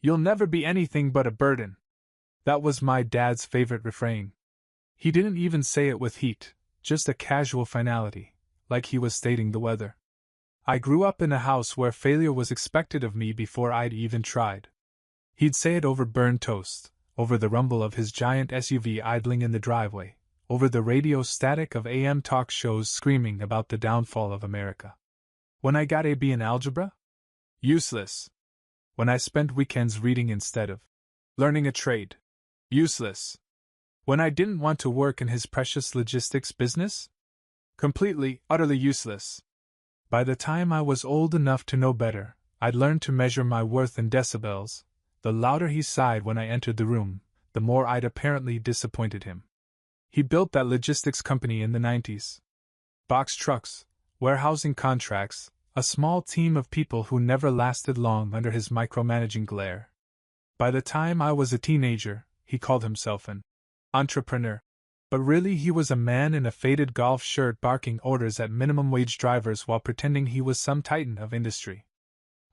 You'll never be anything but a burden. That was my dad's favorite refrain. He didn't even say it with heat, just a casual finality, like he was stating the weather. I grew up in a house where failure was expected of me before I'd even tried. He'd say it over burned toast, over the rumble of his giant SUV idling in the driveway, over the radio static of AM talk shows screaming about the downfall of America. When I got a B in algebra? Useless. When I spent weekends reading instead of learning a trade? Useless. When I didn't want to work in his precious logistics business? Completely, utterly useless. By the time I was old enough to know better, I'd learned to measure my worth in decibels. The louder he sighed when I entered the room, the more I'd apparently disappointed him. He built that logistics company in the 90s. Box trucks, warehousing contracts, a small team of people who never lasted long under his micromanaging glare. By the time I was a teenager, he called himself an entrepreneur. But really he was a man in a faded golf shirt barking orders at minimum-wage drivers while pretending he was some titan of industry.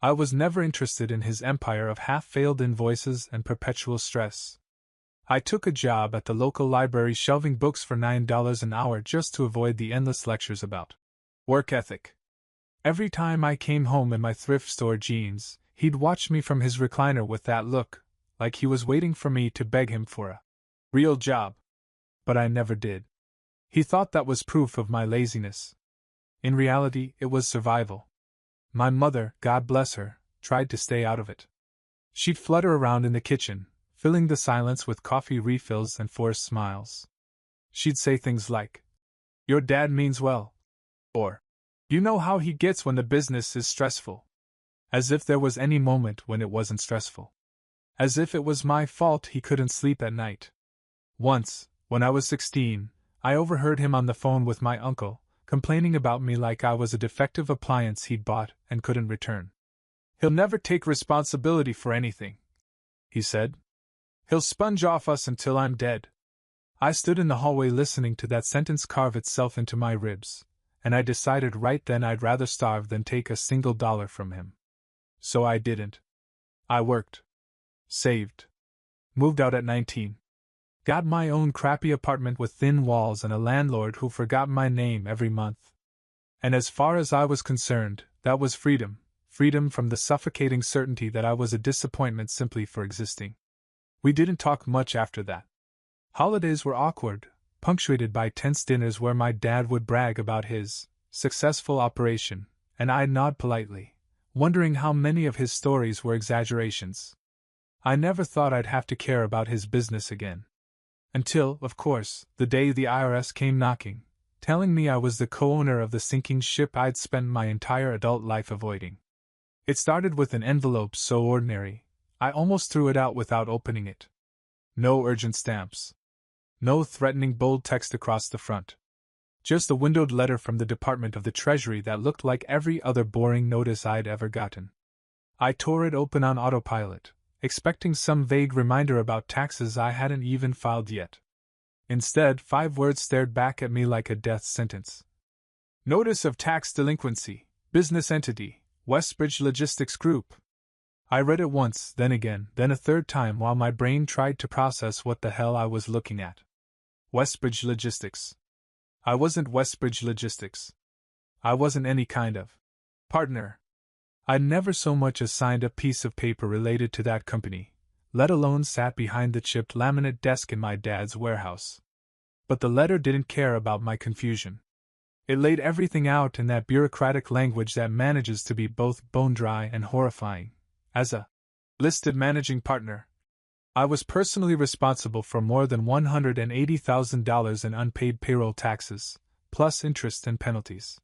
I was never interested in his empire of half-failed invoices and perpetual stress. I took a job at the local library shelving books for $9 an hour just to avoid the endless lectures about work ethic. Every time I came home in my thrift store jeans, he'd watch me from his recliner with that look, like he was waiting for me to beg him for a real job. But I never did. He thought that was proof of my laziness. In reality, it was survival. My mother, God bless her, tried to stay out of it. She'd flutter around in the kitchen, filling the silence with coffee refills and forced smiles. She'd say things like, "Your dad means well," or, "You know how he gets when the business is stressful." As if there was any moment when it wasn't stressful. As if it was my fault he couldn't sleep at night. Once, when I was 16, I overheard him on the phone with my uncle, complaining about me like I was a defective appliance he'd bought and couldn't return. "He'll never take responsibility for anything," he said. "He'll sponge off us until I'm dead." I stood in the hallway listening to that sentence carve itself into my ribs, and I decided right then I'd rather starve than take a single dollar from him. So I didn't. I worked. Saved. Moved out at 19. Got my own crappy apartment with thin walls and a landlord who forgot my name every month. And as far as I was concerned, that was freedom. Freedom from the suffocating certainty that I was a disappointment simply for existing. We didn't talk much after that. Holidays were awkward, punctuated by tense dinners where my dad would brag about his successful operation, and I'd nod politely, wondering how many of his stories were exaggerations. I never thought I'd have to care about his business again. Until, of course, the day the IRS came knocking, telling me I was the co-owner of the sinking ship I'd spent my entire adult life avoiding. It started with an envelope so ordinary, I almost threw it out without opening it. No urgent stamps. No threatening bold text across the front. Just a windowed letter from the Department of the Treasury that looked like every other boring notice I'd ever gotten. I tore it open on autopilot, expecting some vague reminder about taxes I hadn't even filed yet. Instead, 5 words stared back at me like a death sentence. Notice of tax delinquency, business entity, Westbridge Logistics Group. I read it once, then again, then a third time while my brain tried to process what the hell I was looking at. Westbridge Logistics. I wasn't Westbridge Logistics. I wasn't any kind of partner. I'd never so much as signed a piece of paper related to that company, let alone sat behind the chipped laminate desk in my dad's warehouse. But the letter didn't care about my confusion. It laid everything out in that bureaucratic language that manages to be both bone-dry and horrifying. As a listed managing partner, I was personally responsible for more than $180,000 in unpaid payroll taxes, plus interest and penalties.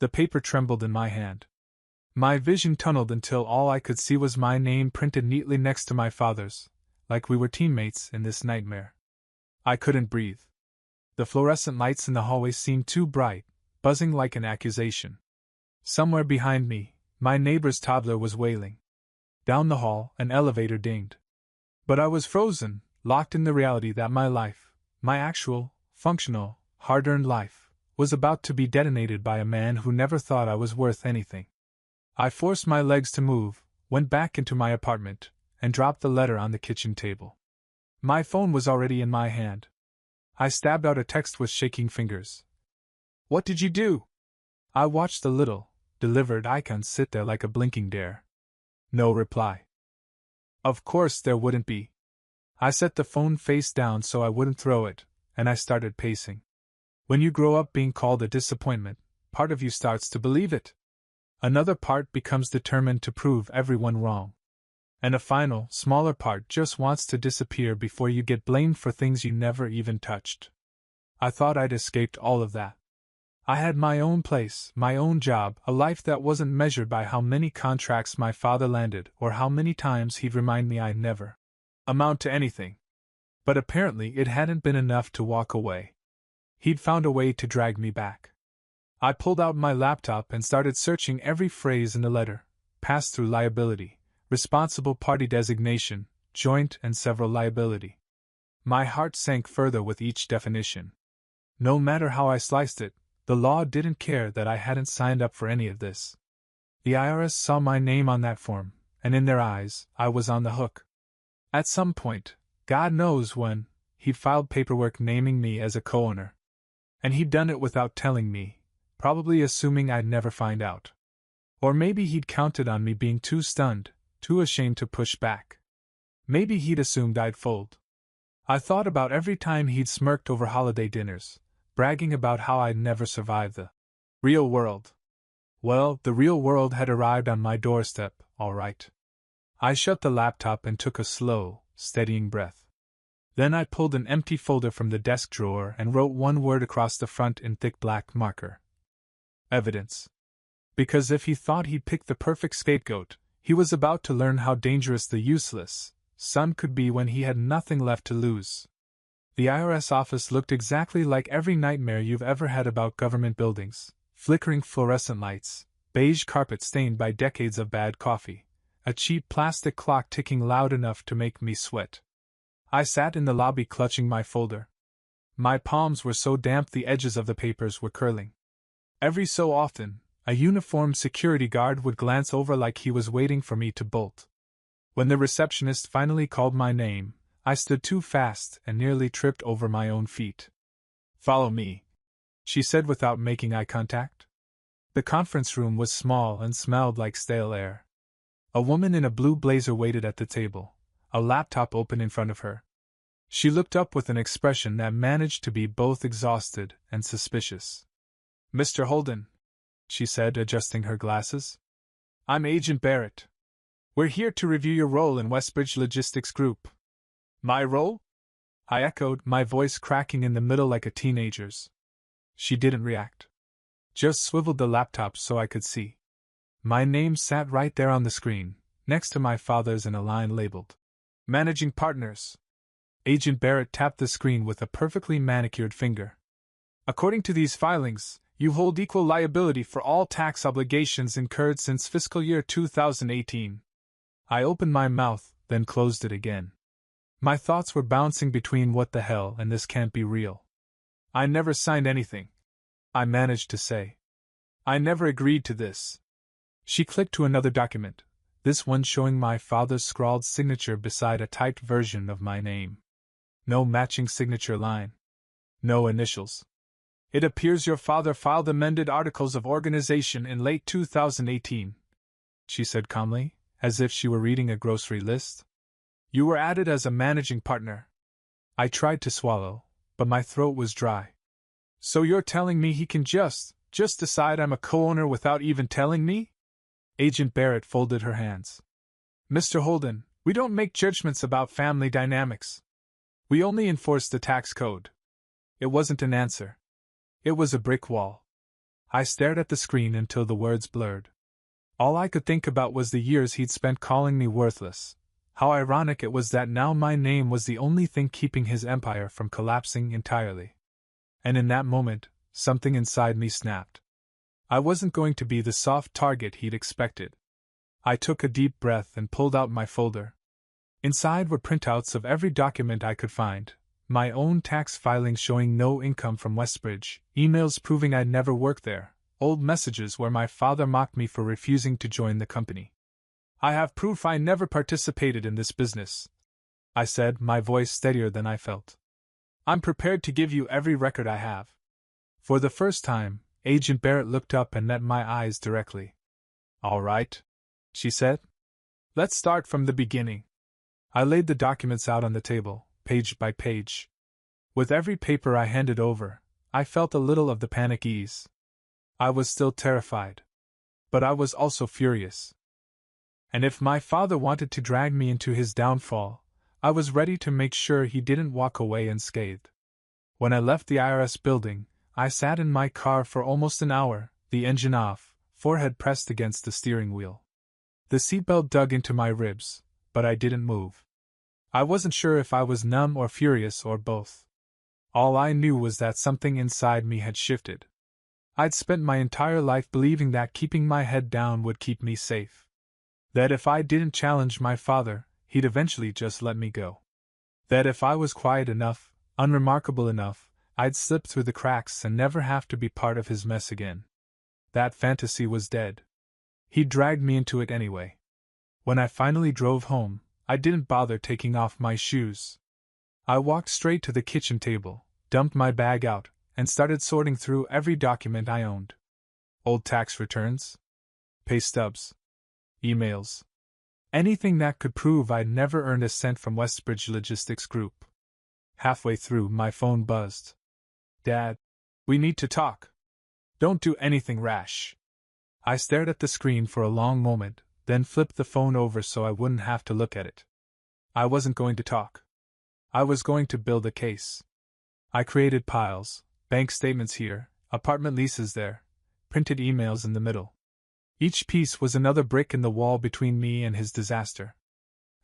The paper trembled in my hand. My vision tunneled until all I could see was my name printed neatly next to my father's, like we were teammates in this nightmare. I couldn't breathe. The fluorescent lights in the hallway seemed too bright, buzzing like an accusation. Somewhere behind me, my neighbor's toddler was wailing. Down the hall, an elevator dinged. But I was frozen, locked in the reality that my life, my actual, functional, hard-earned life, was about to be detonated by a man who never thought I was worth anything. I forced my legs to move, went back into my apartment, and dropped the letter on the kitchen table. My phone was already in my hand. I stabbed out a text with shaking fingers. "What did you do?" I watched the little, delivered icon sit there like a blinking dare. No reply. Of course there wouldn't be. I set the phone face down so I wouldn't throw it, and I started pacing. When you grow up being called a disappointment, part of you starts to believe it. Another part becomes determined to prove everyone wrong. And a final, smaller part just wants to disappear before you get blamed for things you never even touched. I thought I'd escaped all of that. I had my own place, my own job, a life that wasn't measured by how many contracts my father landed or how many times he'd remind me I'd never amount to anything. But apparently it hadn't been enough to walk away. He'd found a way to drag me back. I pulled out my laptop and started searching every phrase in the letter: pass-through liability, responsible party designation, joint and several liability. My heart sank further with each definition. No matter how I sliced it, the law didn't care that I hadn't signed up for any of this. The IRS saw my name on that form, and in their eyes, I was on the hook. At some point, God knows when, he'd filed paperwork naming me as a co-owner. And he'd done it without telling me, probably assuming I'd never find out. Or maybe he'd counted on me being too stunned, too ashamed to push back. Maybe he'd assumed I'd fold. I thought about every time he'd smirked over holiday dinners, bragging about how I'd never survive the real world. Well, the real world had arrived on my doorstep, all right. I shut the laptop and took a slow, steadying breath. Then I pulled an empty folder from the desk drawer and wrote one word across the front in thick black marker. Evidence. Because if he thought he'd picked the perfect scapegoat, he was about to learn how dangerous the useless son could be when he had nothing left to lose. The IRS office looked exactly like every nightmare you've ever had about government buildings: flickering fluorescent lights, beige carpet stained by decades of bad coffee, a cheap plastic clock ticking loud enough to make me sweat. I sat in the lobby clutching my folder. My palms were so damp the edges of the papers were curling. Every so often, a uniformed security guard would glance over like he was waiting for me to bolt. When the receptionist finally called my name, I stood too fast and nearly tripped over my own feet. "Follow me," she said without making eye contact. The conference room was small and smelled like stale air. A woman in a blue blazer waited at the table, a laptop open in front of her. She looked up with an expression that managed to be both exhausted and suspicious. "Mr. Holden," she said, adjusting her glasses. "I'm Agent Barrett. We're here to review your role in Westbridge Logistics Group." "My role?" I echoed, my voice cracking in the middle like a teenager's. She didn't react. Just swiveled the laptop so I could see. My name sat right there on the screen, next to my father's in a line labeled Managing Partners. Agent Barrett tapped the screen with a perfectly manicured finger. "According to these filings, you hold equal liability for all tax obligations incurred since fiscal year 2018. I opened my mouth, then closed it again. My thoughts were bouncing between what the hell and this can't be real. "I never signed anything," I managed to say. "I never agreed to this." She clicked to another document, this one showing my father's scrawled signature beside a typed version of my name. No matching signature line. No initials. "It appears your father filed amended articles of organization in late 2018, she said calmly, as if she were reading a grocery list. "You were added as a managing partner." I tried to swallow, but my throat was dry. "So you're telling me he can just decide I'm a co-owner without even telling me?" Agent Barrett folded her hands. "Mr. Holden, we don't make judgments about family dynamics. We only enforce the tax code." It wasn't an answer. It was a brick wall. I stared at the screen until the words blurred. All I could think about was the years he'd spent calling me worthless. How ironic it was that now my name was the only thing keeping his empire from collapsing entirely. And in that moment, something inside me snapped. I wasn't going to be the soft target he'd expected. I took a deep breath and pulled out my folder. Inside were printouts of every document I could find, my own tax filings showing no income from Westbridge, emails proving I'd never worked there, old messages where my father mocked me for refusing to join the company. I have proof I never participated in this business, I said, my voice steadier than I felt. I'm prepared to give you every record I have. For the first time, Agent Barrett looked up and met my eyes directly. All right, she said. Let's start from the beginning. I laid the documents out on the table, page by page. With every paper I handed over, I felt a little of the panic ease. I was still terrified. But I was also furious. And if my father wanted to drag me into his downfall, I was ready to make sure he didn't walk away unscathed. When I left the IRS building, I sat in my car for almost an hour, the engine off, forehead pressed against the steering wheel. The seatbelt dug into my ribs, but I didn't move. I wasn't sure if I was numb or furious or both. All I knew was that something inside me had shifted. I'd spent my entire life believing that keeping my head down would keep me safe. That if I didn't challenge my father, he'd eventually just let me go. That if I was quiet enough, unremarkable enough, I'd slip through the cracks and never have to be part of his mess again. That fantasy was dead. He dragged me into it anyway. When I finally drove home, I didn't bother taking off my shoes. I walked straight to the kitchen table, dumped my bag out, and started sorting through every document I owned. Old tax returns, pay stubs, emails. Anything that could prove I'd never earned a cent from Westbridge Logistics Group. Halfway through, my phone buzzed. Dad, we need to talk. Don't do anything rash. I stared at the screen for a long moment, then flipped the phone over so I wouldn't have to look at it. I wasn't going to talk. I was going to build a case. I created piles, bank statements here, apartment leases there, printed emails in the middle. Each piece was another brick in the wall between me and his disaster.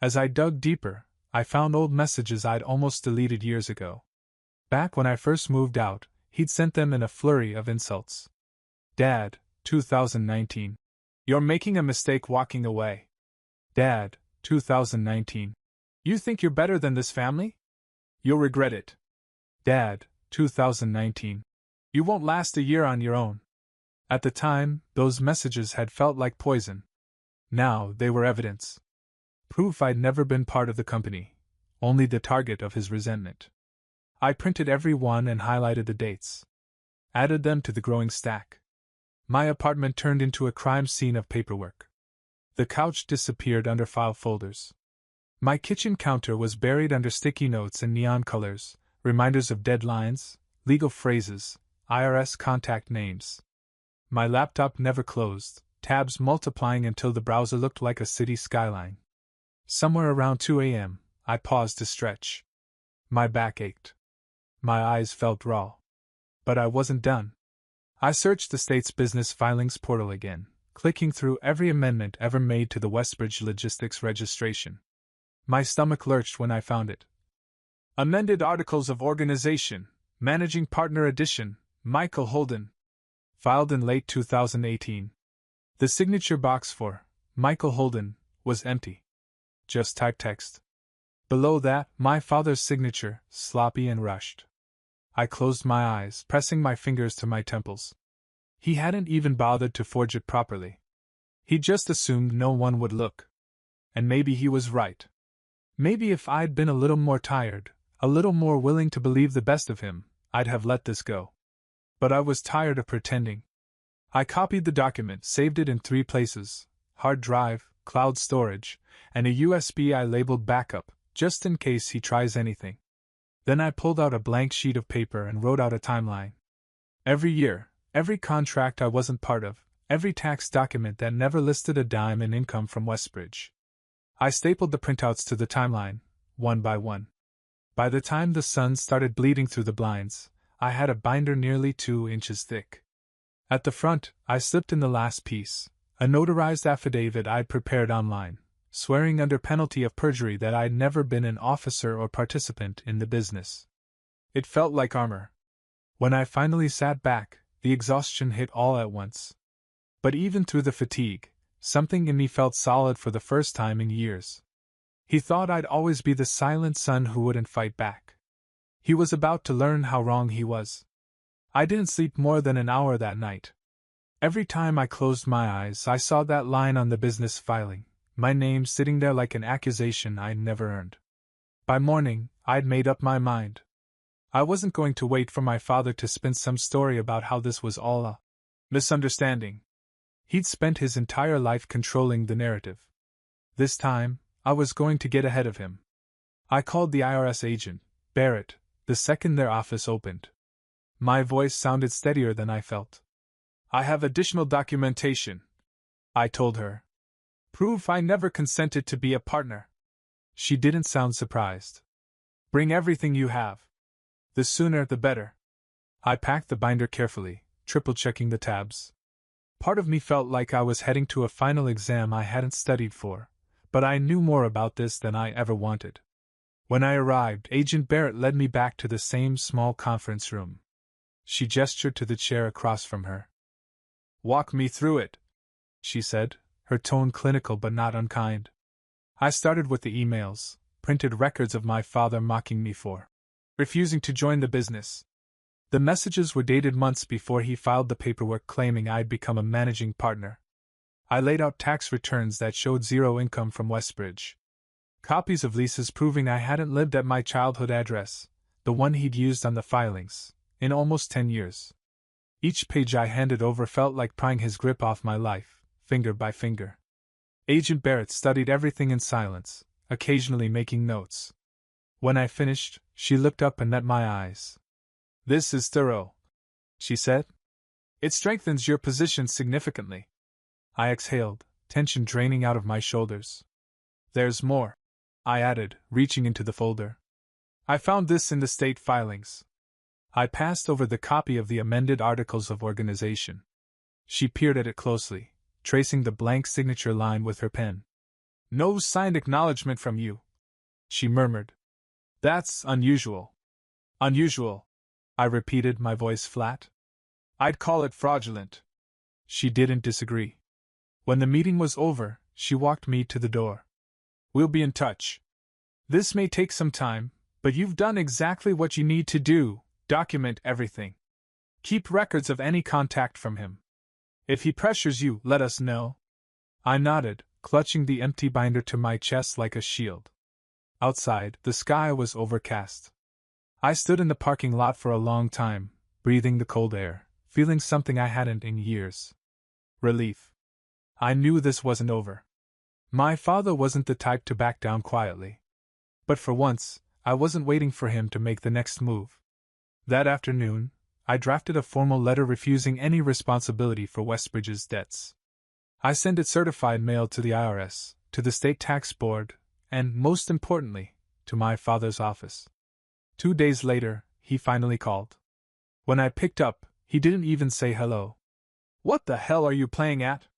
As I dug deeper, I found old messages I'd almost deleted years ago. Back when I first moved out, he'd sent them in a flurry of insults. Dad, 2019. You're making a mistake walking away. Dad, 2019. You think you're better than this family? You'll regret it. Dad, 2019. You won't last a year on your own. At the time, those messages had felt like poison. Now, they were evidence. Proof I'd never been part of the company, only the target of his resentment. I printed every one and highlighted the dates. Added them to the growing stack. My apartment turned into a crime scene of paperwork. The couch disappeared under file folders. My kitchen counter was buried under sticky notes in neon colors, reminders of deadlines, legal phrases, IRS contact names. My laptop never closed, tabs multiplying until the browser looked like a city skyline. Somewhere around 2 a.m., I paused to stretch. My back ached. My eyes felt raw. But I wasn't done. I searched the state's business filings portal again, clicking through every amendment ever made to the Westbridge Logistics registration. My stomach lurched when I found it. Amended Articles of Organization, Managing Partner Edition, Michael Holden. Filed in late 2018. The signature box for Michael Holden was empty. Just typed text. Below that, my father's signature, sloppy and rushed. I closed my eyes, pressing my fingers to my temples. He hadn't even bothered to forge it properly. He just assumed no one would look. And maybe he was right. Maybe if I'd been a little more tired, a little more willing to believe the best of him, I'd have let this go. But I was tired of pretending. I copied the document, saved it in 3 places, hard drive, cloud storage, and a USB I labeled backup, just in case he tries anything. Then I pulled out a blank sheet of paper and wrote out a timeline. Every year, every contract I wasn't part of, every tax document that never listed a dime in income from Westbridge. I stapled the printouts to the timeline, one by one. By the time the sun started bleeding through the blinds, I had a binder nearly 2 inches thick. At the front, I slipped in the last piece, a notarized affidavit I'd prepared online, swearing under penalty of perjury that I'd never been an officer or participant in the business. It felt like armor. When I finally sat back, the exhaustion hit all at once. But even through the fatigue, something in me felt solid for the first time in years. He thought I'd always be the silent son who wouldn't fight back. He was about to learn how wrong he was. I didn't sleep more than an hour that night. Every time I closed my eyes, I saw that line on the business filing, my name sitting there like an accusation I'd never earned. By morning, I'd made up my mind. I wasn't going to wait for my father to spin some story about how this was all a misunderstanding. He'd spent his entire life controlling the narrative. This time, I was going to get ahead of him. I called the IRS agent, Barrett, the second their office opened. My voice sounded steadier than I felt. I have additional documentation, I told her. Proof I never consented to be a partner. She didn't sound surprised. Bring everything you have. The sooner the better. I packed the binder carefully, triple-checking the tabs. Part of me felt like I was heading to a final exam I hadn't studied for, but I knew more about this than I ever wanted. When I arrived, Agent Barrett led me back to the same small conference room. She gestured to the chair across from her. Walk me through it, she said, her tone clinical but not unkind. I started with the emails, printed records of my father mocking me for refusing to join the business. The messages were dated months before he filed the paperwork claiming I'd become a managing partner. I laid out tax returns that showed zero income from Westbridge. Copies of leases proving I hadn't lived at my childhood address, the one he'd used on the filings, in almost 10 years. Each page I handed over felt like prying his grip off my life, finger by finger. Agent Barrett studied everything in silence, occasionally making notes. When I finished, she looked up and met my eyes. This is thorough, she said. It strengthens your position significantly. I exhaled, tension draining out of my shoulders. There's more, I added, reaching into the folder. I found this in the state filings. I passed over the copy of the amended Articles of Organization. She peered at it closely, tracing the blank signature line with her pen. No signed acknowledgement from you, she murmured. That's unusual. Unusual, I repeated, my voice flat. I'd call it fraudulent. She didn't disagree. When the meeting was over, she walked me to the door. We'll be in touch. This may take some time, but you've done exactly what you need to do, document everything. Keep records of any contact from him. If he pressures you, let us know. I nodded, clutching the empty binder to my chest like a shield. Outside, the sky was overcast. I stood in the parking lot for a long time, breathing the cold air, feeling something I hadn't in years. Relief. I knew this wasn't over. My father wasn't the type to back down quietly. But for once, I wasn't waiting for him to make the next move. That afternoon, I drafted a formal letter refusing any responsibility for Westbridge's debts. I sent it certified mail to the IRS, to the state tax board, and, most importantly, to my father's office. 2 days later, he finally called. When I picked up, he didn't even say hello. What the hell are you playing at?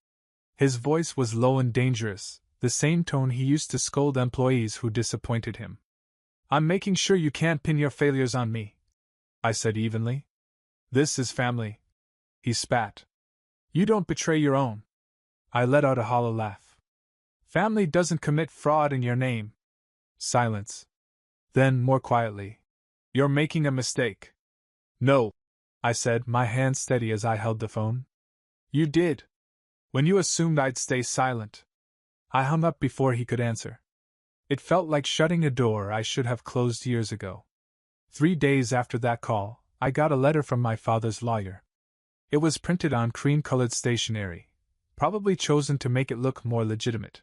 His voice was low and dangerous, the same tone he used to scold employees who disappointed him. I'm making sure you can't pin your failures on me, I said evenly. This is family. He spat. You don't betray your own. I let out a hollow laugh. Family doesn't commit fraud in your name. Silence. Then, more quietly. You're making a mistake. No, I said, my hand steady as I held the phone. You did. When you assumed I'd stay silent. I hung up before he could answer. It felt like shutting a door I should have closed years ago. 3 days after that call, I got a letter from my father's lawyer. It was printed on cream-colored stationery, probably chosen to make it look more legitimate.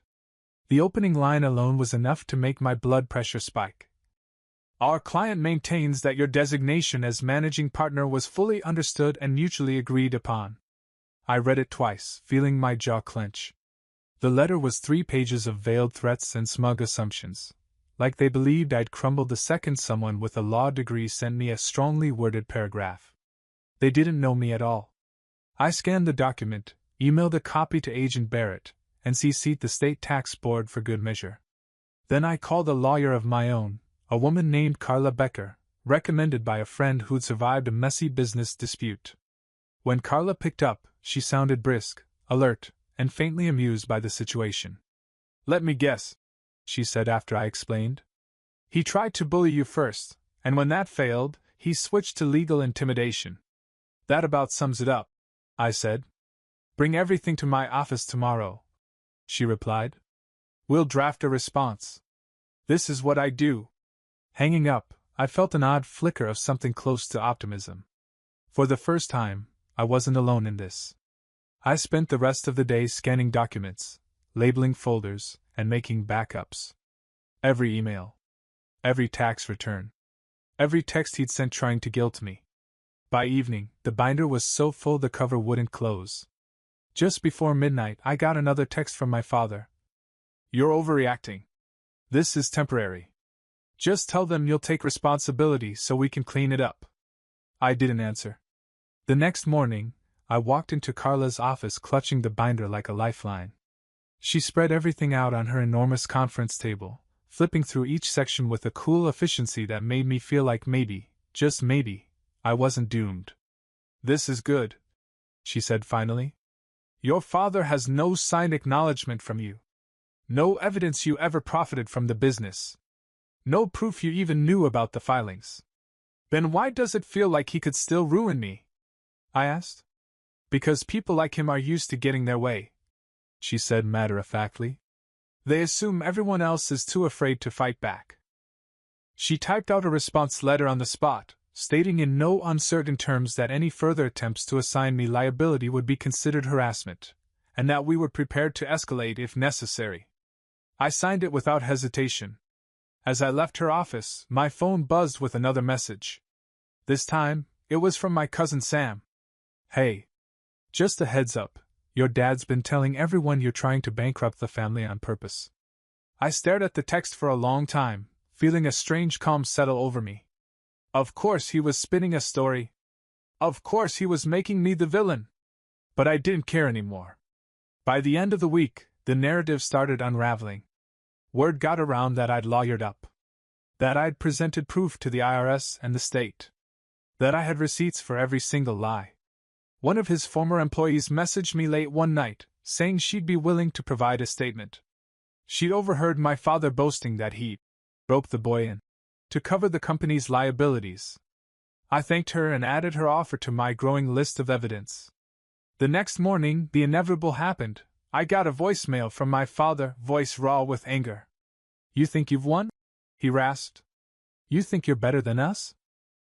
The opening line alone was enough to make my blood pressure spike. Our client maintains that your designation as managing partner was fully understood and mutually agreed upon. I read it twice, feeling my jaw clench. The letter was 3 pages of veiled threats and smug assumptions, like they believed I'd crumble the second someone with a law degree sent me a strongly worded paragraph. They didn't know me at all. I scanned the document, emailed a copy to Agent Barrett, and CC'd the state tax board for good measure. Then I called a lawyer of my own, a woman named Carla Becker, recommended by a friend who'd survived a messy business dispute. When Carla picked up, she sounded brisk, alert, and faintly amused by the situation. Let me guess, she said after I explained. He tried to bully you first, and when that failed, he switched to legal intimidation. That about sums it up, I said. Bring everything to my office tomorrow, she replied. We'll draft a response. This is what I do. Hanging up, I felt an odd flicker of something close to optimism. For the first time, I wasn't alone in this. I spent the rest of the day scanning documents, labeling folders, and making backups. Every email. Every tax return. Every text he'd sent trying to guilt me. By evening, the binder was so full the cover wouldn't close. Just before midnight, I got another text from my father. You're overreacting. This is temporary. Just tell them you'll take responsibility so we can clean it up. I didn't answer. The next morning, I walked into Carla's office clutching the binder like a lifeline. She spread everything out on her enormous conference table, flipping through each section with a cool efficiency that made me feel like maybe, just maybe, I wasn't doomed. This is good, she said finally. Your father has no signed acknowledgement from you. No evidence you ever profited from the business. No proof you even knew about the filings. Then why does it feel like he could still ruin me? I asked. Because people like him are used to getting their way, she said matter-of-factly. They assume everyone else is too afraid to fight back. She typed out a response letter on the spot, stating in no uncertain terms that any further attempts to assign me liability would be considered harassment, and that we were prepared to escalate if necessary. I signed it without hesitation. As I left her office, my phone buzzed with another message. This time, it was from my cousin Sam. Hey. Just a heads up, your dad's been telling everyone you're trying to bankrupt the family on purpose. I stared at the text for a long time, feeling a strange calm settle over me. Of course he was spinning a story. Of course he was making me the villain. But I didn't care anymore. By the end of the week, the narrative started unraveling. Word got around that I'd lawyered up. That I'd presented proof to the IRS and the state. That I had receipts for every single lie. One of his former employees messaged me late one night, saying she'd be willing to provide a statement. She'd overheard my father boasting that he'd rope the boy in to cover the company's liabilities. I thanked her and added her offer to my growing list of evidence. The next morning, the inevitable happened. I got a voicemail from my father, voice raw with anger. You think you've won? He rasped. You think you're better than us?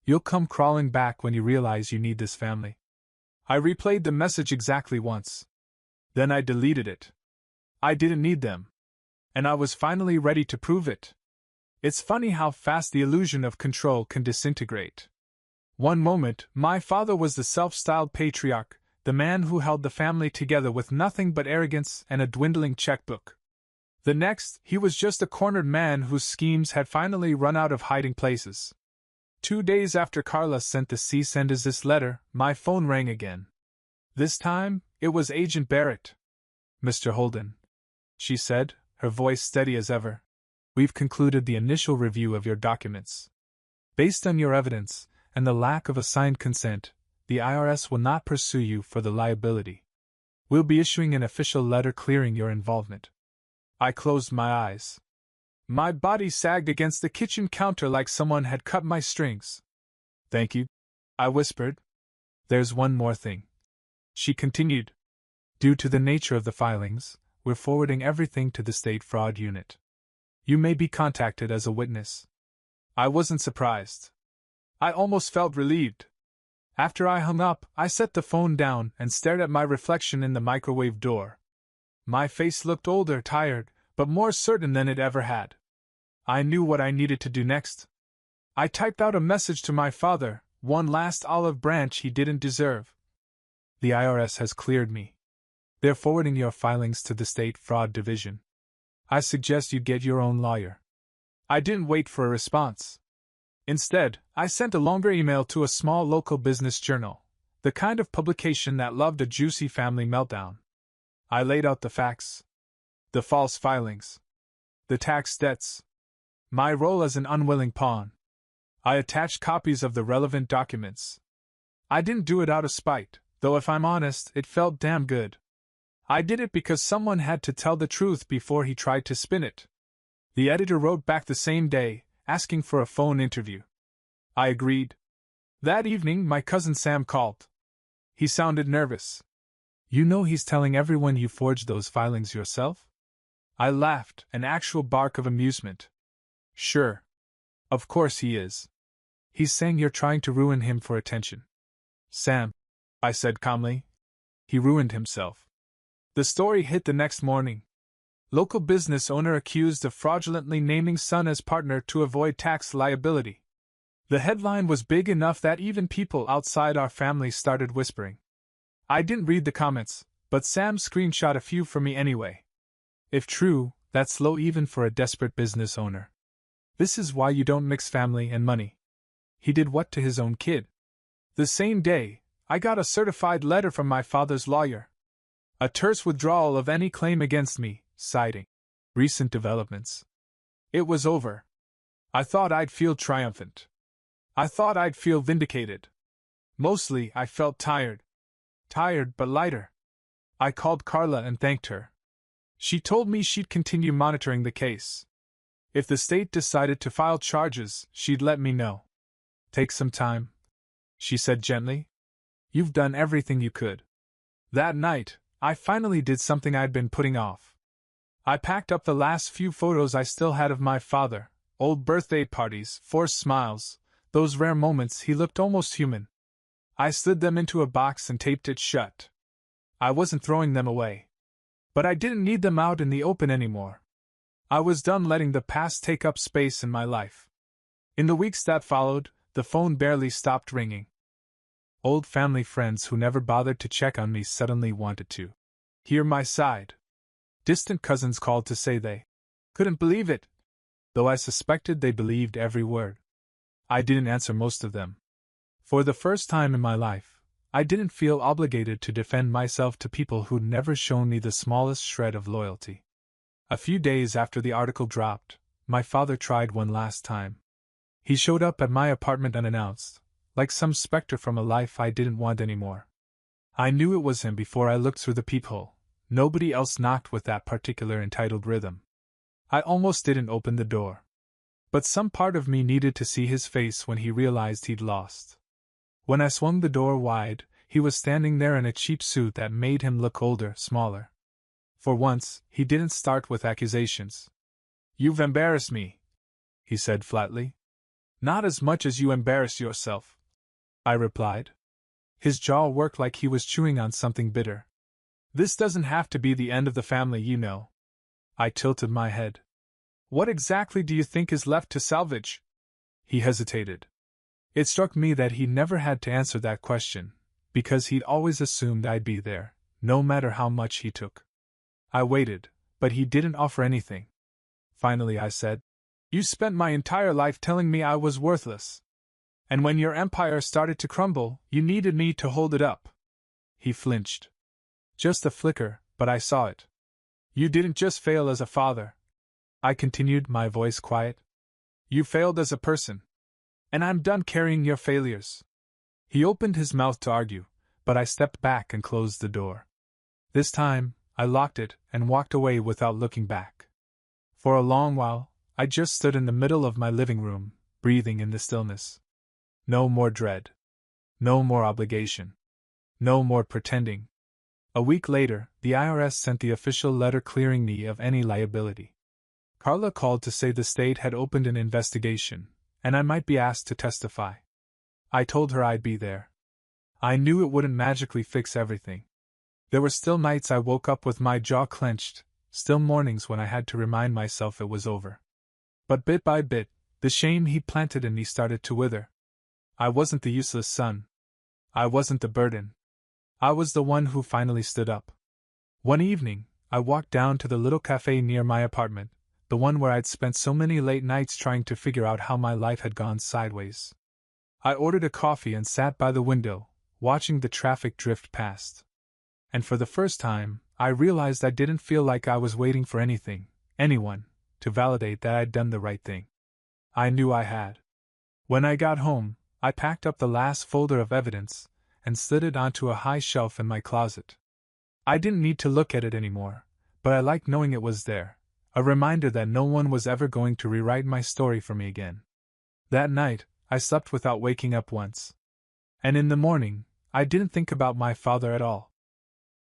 You'll come crawling back when you realize you need this family. I replayed the message exactly once. Then I deleted it. I didn't need them. And I was finally ready to prove it. It's funny how fast the illusion of control can disintegrate. One moment, my father was the self-styled patriarch, the man who held the family together with nothing but arrogance and a dwindling checkbook. The next, he was just a cornered man whose schemes had finally run out of hiding places. 2 days after Carla sent the cease and desist letter, my phone rang again. This time, it was Agent Barrett. Mr. Holden, she said, her voice steady as ever. We've concluded the initial review of your documents. Based on your evidence, and the lack of assigned consent, the IRS will not pursue you for the liability. We'll be issuing an official letter clearing your involvement. I closed my eyes. My body sagged against the kitchen counter like someone had cut my strings. Thank you, I whispered. There's one more thing, she continued. Due to the nature of the filings, we're forwarding everything to the State Fraud Unit. You may be contacted as a witness. I wasn't surprised. I almost felt relieved. After I hung up, I set the phone down and stared at my reflection in the microwave door. My face looked older, tired, but more certain than it ever had. I knew what I needed to do next. I typed out a message to my father, one last olive branch he didn't deserve. The IRS has cleared me. They're forwarding your filings to the State Fraud Division. I suggest you get your own lawyer. I didn't wait for a response. Instead, I sent a longer email to a small local business journal, the kind of publication that loved a juicy family meltdown. I laid out the facts. The false filings. The tax debts. My role as an unwilling pawn. I attached copies of the relevant documents. I didn't do it out of spite, though if I'm honest, it felt damn good. I did it because someone had to tell the truth before he tried to spin it. The editor wrote back the same day, asking for a phone interview. I agreed. That evening, my cousin Sam called. He sounded nervous. You know he's telling everyone you forged those filings yourself? I laughed, an actual bark of amusement. Sure. Of course he is. He's saying you're trying to ruin him for attention. Sam, I said calmly. He ruined himself. The story hit the next morning. Local business owner accused of fraudulently naming son as partner to avoid tax liability. The headline was big enough that even people outside our family started whispering. I didn't read the comments, but Sam screenshot a few for me anyway. If true, that's low even for a desperate business owner. This is why you don't mix family and money. He did what to his own kid? The same day, I got a certified letter from my father's lawyer. A terse withdrawal of any claim against me, citing recent developments. It was over. I thought I'd feel triumphant. I thought I'd feel vindicated. Mostly, I felt tired. Tired but lighter. I called Carla and thanked her. She told me she'd continue monitoring the case. If the state decided to file charges, she'd let me know. Take some time, she said gently. You've done everything you could. That night, I finally did something I'd been putting off. I packed up the last few photos I still had of my father, old birthday parties, forced smiles, those rare moments he looked almost human. I slid them into a box and taped it shut. I wasn't throwing them away. But I didn't need them out in the open anymore. I was done letting the past take up space in my life. In the weeks that followed, the phone barely stopped ringing. Old family friends who never bothered to check on me suddenly wanted to hear my side. Distant cousins called to say they couldn't believe it, though I suspected they believed every word. I didn't answer most of them. For the first time in my life, I didn't feel obligated to defend myself to people who'd never shown me the smallest shred of loyalty. A few days after the article dropped, my father tried one last time. He showed up at my apartment unannounced, like some specter from a life I didn't want anymore. I knew it was him before I looked through the peephole. Nobody else knocked with that particular entitled rhythm. I almost didn't open the door. But some part of me needed to see his face when he realized he'd lost. When I swung the door wide, he was standing there in a cheap suit that made him look older, smaller. For once, he didn't start with accusations. You've embarrassed me, he said flatly. Not as much as you embarrass yourself, I replied. His jaw worked like he was chewing on something bitter. This doesn't have to be the end of the family, you know. I tilted my head. What exactly do you think is left to salvage? He hesitated. It struck me that he never had to answer that question, because he'd always assumed I'd be there, no matter how much he took. I waited, but he didn't offer anything. Finally I said, You spent my entire life telling me I was worthless. And when your empire started to crumble, you needed me to hold it up. He flinched. Just a flicker, but I saw it. You didn't just fail as a father, I continued, my voice quiet. You failed as a person. And I'm done carrying your failures. He opened his mouth to argue, but I stepped back and closed the door. This time, I locked it and walked away without looking back. For a long while, I just stood in the middle of my living room, breathing in the stillness. No more dread. No more obligation. No more pretending. A week later, the IRS sent the official letter clearing me of any liability. Carla called to say the state had opened an investigation, and I might be asked to testify. I told her I'd be there. I knew it wouldn't magically fix everything. There were still nights I woke up with my jaw clenched, still mornings when I had to remind myself it was over. But bit by bit, the shame he planted in me started to wither. I wasn't the useless son. I wasn't the burden. I was the one who finally stood up. One evening, I walked down to the little cafe near my apartment, the one where I'd spent so many late nights trying to figure out how my life had gone sideways. I ordered a coffee and sat by the window, watching the traffic drift past. And for the first time, I realized I didn't feel like I was waiting for anything, anyone, to validate that I'd done the right thing. I knew I had. When I got home, I packed up the last folder of evidence and slid it onto a high shelf in my closet. I didn't need to look at it anymore, but I liked knowing it was there, a reminder that no one was ever going to rewrite my story for me again. That night, I slept without waking up once. And in the morning, I didn't think about my father at all.